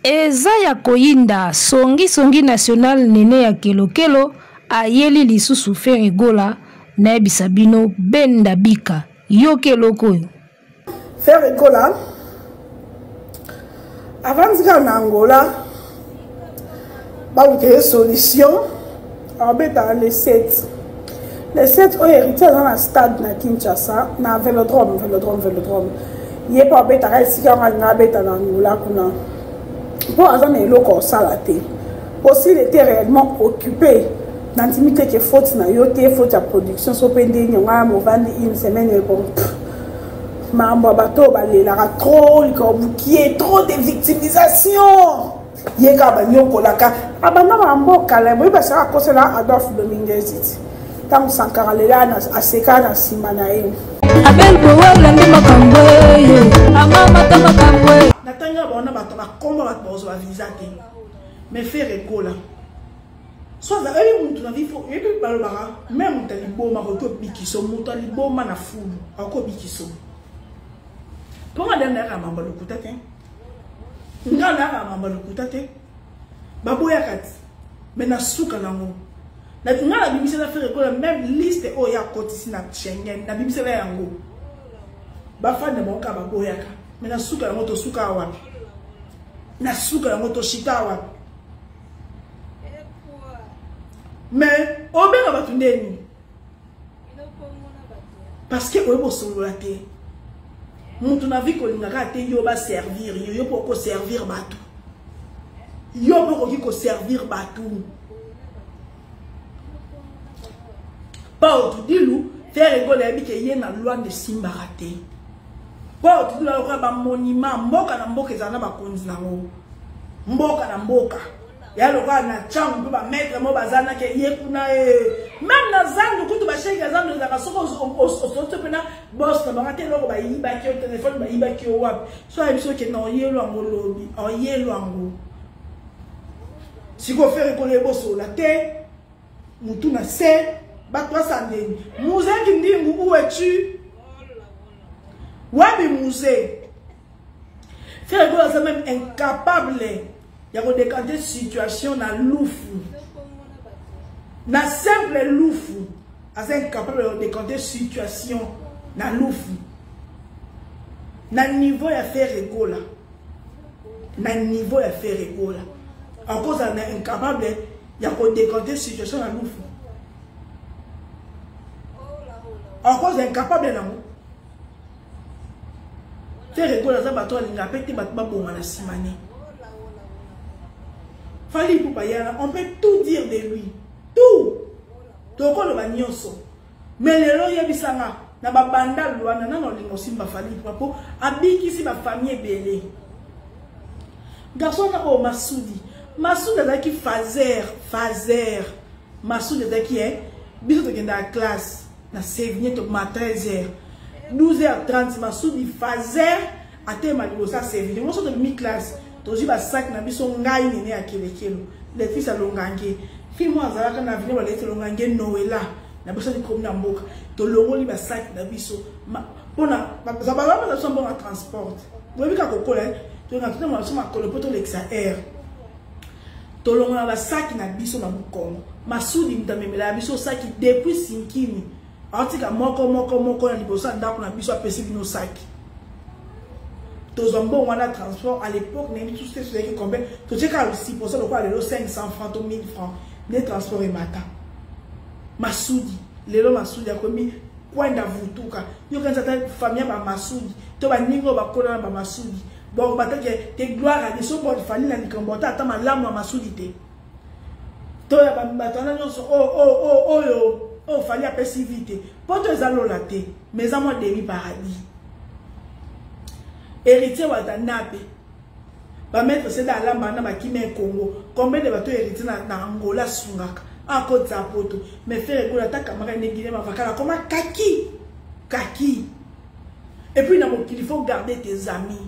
eza ya koyinda songi national nene ya kelokelo ayeli lisusu Fer Egola na yebisa bino benda bika yo keloko yo Fer Egola avant na Angola ba une solution abeta les 7 au héritier dans la stade na Kinshasa na Vélodrome yé pas beta resi ka nga beta na Angola kuna pour azana eloko salate aussi il était réellement occupé d'intimité que faute na yoté faute à production so pende nyonga mo vandi une semaine et bon mambo bato balela trop qui est trop de victimisation yeka banyoko laka abana mambo kala bo ba sa ko cela Adolphe Dominguez tam Sankara lela na aseka na simana e Abel Bowala ndi makambo amama tamakambo natanga bona bato bakomba bato bozo visa te mais Fer Egola soit ça elle monte na vifo et puis balobara même taliboma ko bikiso muto liboma na fulu ako bikiso pour la dernière mamba lokuta te ngala mamba lokuta te baboya kati mais na suka nango na ngala bimisa na Fer Egola même liste o ya kotisi na Schengen na bimisa la yango ba fane monka baboya ka mais na suka nango to suka wapi na suka nango to shita wapi mais au bien va tourner parce que on solo la terre mon na vie ko linga te yo ba servir yo pour ko servir batou yo pour ko servir batou pas au dilou Fer Egola bi ke yena loi de Simbarate pas au dilou la ba monument mboka na mboka ezana ba konzi nango mboka na mboka ya loka na changu ba mettre mo bazana ke yekuna même na zandu kutu ba shega zandu za kasoko osoto pena boss na ba te loko ba yiba ki o téléphone ba yiba ki o wap so a biso ke na yelo ngo lobi o yelo ngo siko Fer Egola bosso la te mutu na se ba toi sandeni musée kindingu où es-tu wabi musée Fer Egola c'est même incapable. Il y a des situations dans l'oufou. Dans simple l'oufou. Il est incapable de décanter situation dans l'oufou. Dans le niveau de Fer Egola. Dans le niveau de Fer Egola. En cause on est incapable, il y a des décanter situation dans l'oufou. En cause on est incapable dans l'oufou. Fer Egola, ça va toi, il n'y a pas de bon à la simane. Fali Poupayana, on peut tout dire de lui. Tout. Toko le banyoso. Mais le lo yebisanga. Na ba banda luana na no lingo simba Fali Poupako. Abiki si ba famille belé. Garçon na o Massoudi. Massoudi azaki fazer. Massoudi azaki biso to kenda classe. Na sevigné to ma 13h. 12h30 Massoudi fazer ate malibosa sevigné. Mo so de mi classe. Toji ba sac na biso ngai nene ya kelekelo les fils à longange fi moi azalaka na vini wala longange Noela na biso di komi na mboka to longoli ba sac na biso pona za ba na so bon transport bobi ka kokola to na tuna mo so makolo poto lexa air to longola ba sac na biso na Bukongo Massoudi mtamemela biso sac depuis Sinkini atika moko na libosa ndako na biso apesi bino sac. Tous un bon transport à l'époque, tout ce qui combien tout ce qui a aussi pour ça le quoi les 500 francs, 1000 francs, les transports et matin. Massoudi, les lots Massoudi a commis point d'avutuka. Yo quand cette famille ba Massoudi, to ba ningo ba kola ba Massoudi. Bon ba te gloire à des so bon famille na nikambota ata malamu Massoudi te. To ya ba batana nyonso oh fallait apesi vite. Poto ezalo la te, mais à moi demi paradis. Héritier Watanabe. Va mettre c'est dans la bande ma qui met Congo. Combien de bateaux héritiers na Angola sungaka. En Côte d'Apoto. Mais Fer Egola ta camarade ne Guinée ma vakala comme kaki. Et puis il faut garder tes amis.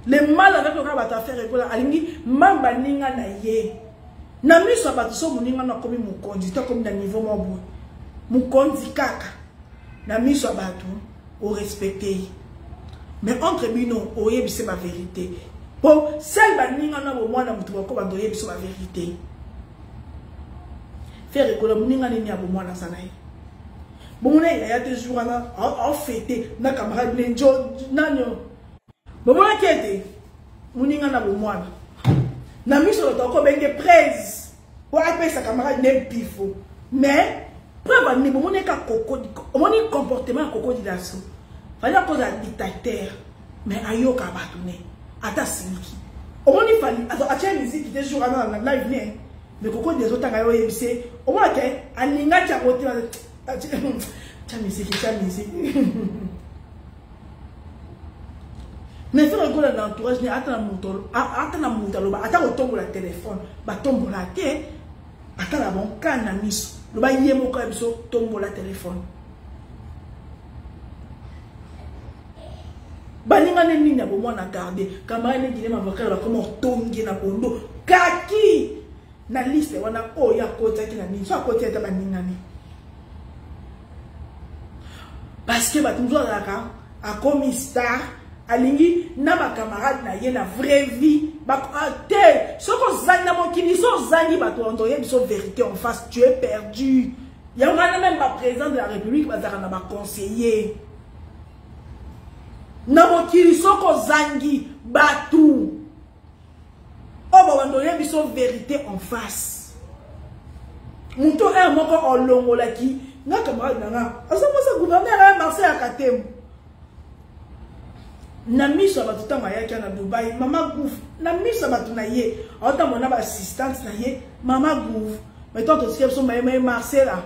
Le mal avec le rabata Fer Egola alingi mamba ninga na ye. Na mi so bato so muninga na komi mukonzi to comme na niveau mobo. Mukonzi kaka. Na mi so bato o respecter. Mais entre nous, on y a ma vérité. Bon, celle baninga na bo mwana mutu bako bandoye biso la vérité. Faire école muninga ni abo mwana sanaye. Bon mona il y a des jours en fêté na camarade nenjo nanyo. Bon mona kete muninga na bo mwana. Na miso to ko benge praise. Ou appelle sa camarade ne pifo. Mais preuve ni bon mona ka koko moni comportement koko dilaso. Fallait cause à dictateur mais ayoka batune. Ata siliki. Au moins il fallait atia musique des jours dans la live né. Mais koko des autres ngayo yebise. Au moins que aninga cha côté cha musique. Mais faire go dans l'entourage ni ata na moto ata ko tombo la téléphone, ba tombo la té ata la bon kana miso. Lo ba yemo ko biso tombo la téléphone. Balinga nini na bomo na garder kamara ne dile mavoka ba comme tongi na bondo kaki na liste wana o ya kota ki na ni so akoti eta baninga ni parce que batunzo la a comme star alingi na ba camarade na ye na vraie vie ba te soko zanga mokili so zangi ba to ondoye biso vérité en face, tu es perdu. Il y a même pas président de la République ba zaka na ba conseiller. Namokili soko zangi batu oba wandoye biso vérité en face. Muto e moko olongola ki na camarade nanga asa mosa gouverneur à Marseille à Katem na miso batu tanga yaki na Dubai mama gouf na miso batu na ye ota mona ba assistante na ye mama gouf mais toi aussi so mais Marseille là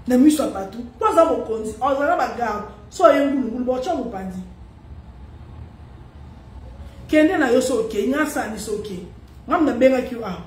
na miso batu kwa za bokonzi ozala ba garde so yengulu bo cha mupandi kende na yo so okay ngasa ni so okay ngam na benga ki a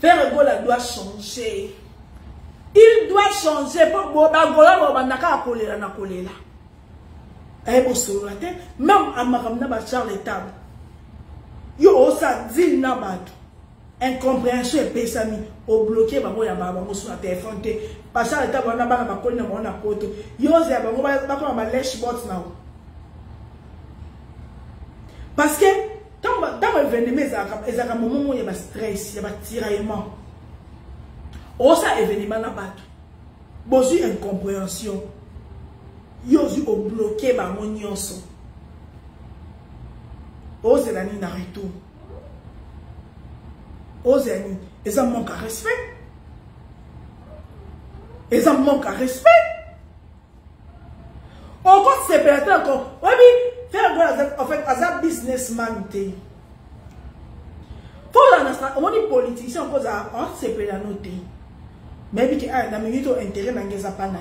faire gola doit changer. Il doit changer pour gola bandaka kolela na kolela ay bo so la tête même amakamna ba charle table yo osa din na batu incompréhension et pesami au bloqué bango ya bango sur la téléphone te parce que l'état bana bana bakoli na mona poto yoze ya bango ba ko ba lèche bot na parce que dans événement ezaka moment ya ba stress ya ba tiraillement osa événement na batu bozu incompréhension yozu au bloqué bango nyonso ose la ni na retour. Aux amis, et ça manque à respect. Et ça manque à respect. Encore c'est peut-être encore. Oui, faire en fait, as un businessman. Pour l'instant, on est politicien, on c'est peut-être noté. Mais il y a un intérêt dans les appareils.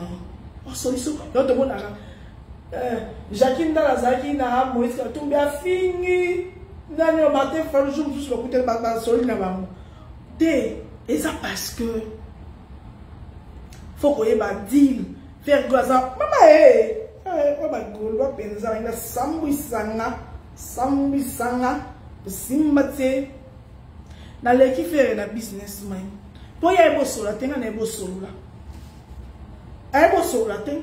Oh, solution. L'autre monde Jacqueline dans la Zakina, Moïse, tout bien fini. Nani au matin, faire le jour, juste le côté de la solide là-bas. Et ça parce que faut qu'on ait un deal, faire quoi ça. Maman, maman, goulou, penza, il a sambi sanga, simbate. Na l'équipe fait la businessman. Pour y aller au sol, t'es un ebo sol là. Ebo sol là, t'es.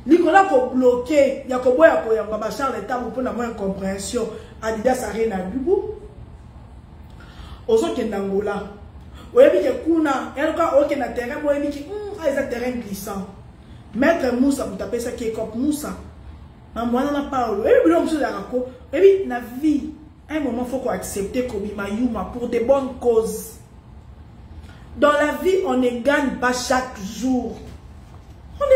Nicolas ko bloqué, Yakobo yako ya baba Charles l'état pour na moins incompréhension. Adidas arena bibu. Ozo ke nangola. Oyebi ke kuna, elka oke na terrain oyebi ki eza terrain glissant. Maître Moussa pour taper ça qui est comme Moussa. Na mwana na Paulo. Oyebi bilo mso ya rako. Oyebi na vie, un moment faut qu'on accepter kobima yuma pour de bonnes causes. Dans la vie, on ne gagne pas chaque jour. On ne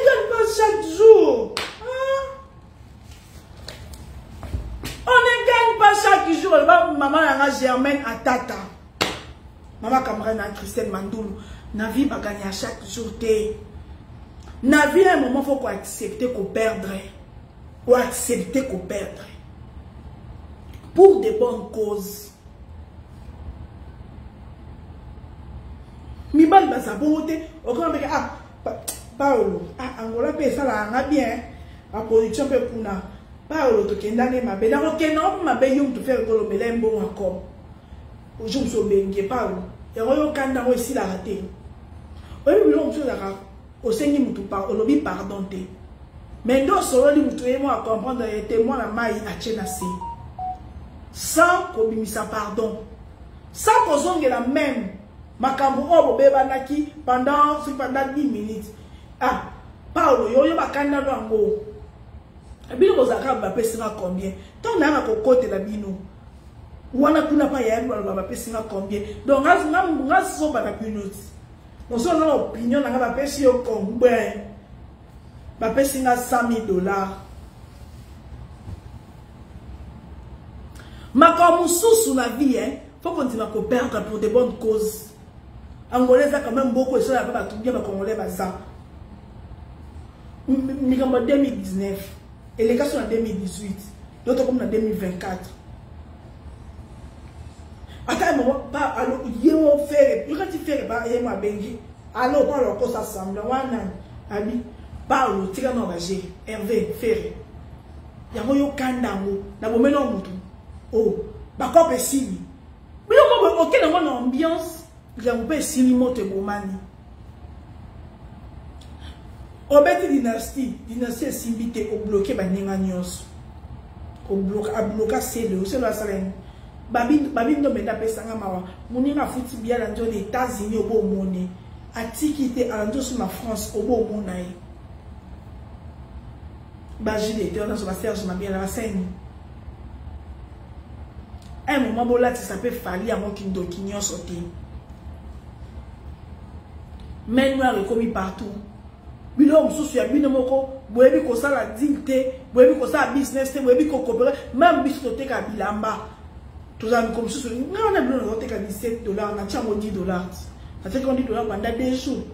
gagne pas chaque jour. Hein? On ne gagne pas chaque jour. Maman a Germaine à Tata. Maman camarade à Christelle Mandoulou. Na vie va gagner à chaque jour. Na vie, à un moment, il faut qu'on accepte qu'on perdrait. Ou accepter qu'on perdrait. Pour de bonnes causes. Mi bal basa beauté. Au grand mec, Paolo, Angola peut ça là, bien. La production peut pour na. Paolo, tu kenda ne ma be. Dans le non ma be yum tu faire golo melem bon encore. Je me suis bengue Paolo. Et on kanda aussi la raté. Oui, l'homme sur la au Seigneur mutu par au lobby pardon te. Mais nous sommes à comprendre les témoins la maille à Tchénassé. Sans qu'on ça pardon. Sans qu'on ait la même. Makambo obo bebanaki pendant 10 minutes. Ah, Paulo, yo bakanda nango. Bino kozaka ba pesinga combien? Tant na ko côté la bino. Wana kuna pa ya ba pesinga combien? Donc nga so ba na minutes. On so na opinion na ba pesi yo combien? Ba pesinga $100,000. Makambo sous la vie hein, faut continuer à perdre pour de bonnes causes. Angolais a quand même beaucoup de choses à faire, tout bien, Congolais, ça. Nous sommes en 2019, et les gars sont en 2018, d'autres comme en 2024. Attends un moment, alors, il y a un fait, quand tu fais, il y a un bengi, alors, pas le cause assemblée, Abi, parle, tire un engagé, Hervé, Ferré. Il y a un candango, n'a pas mené en mouton. Oh, bah, quoi, si. Mais on a une ambiance. J'avais signé mon témoignage. Obeti dynastie est simbité au bloqué par Ninganyos. Au bloqué, c'est le salon. Babine de Médapé Sangamawa. Mounina fouti bien dans les États-Unis au beau monnaie. A tikité à l'entour sur la France au beau monnaie. Bajide était dans la serge, ma bien la scène. Un moment, là, ça peut falloir à mon kindo qui n'y a sauté. Mais nous avons commis partout. Bilom sous ya binomoko, boebi ko ça la dignité, boebi ko ça business, boebi ko coopérer, même bisoté ka bilamba. Tout ça comme sous, on a besoin de $17, on a $10. Ça fait qu'on dit $10 pendant 2 jours.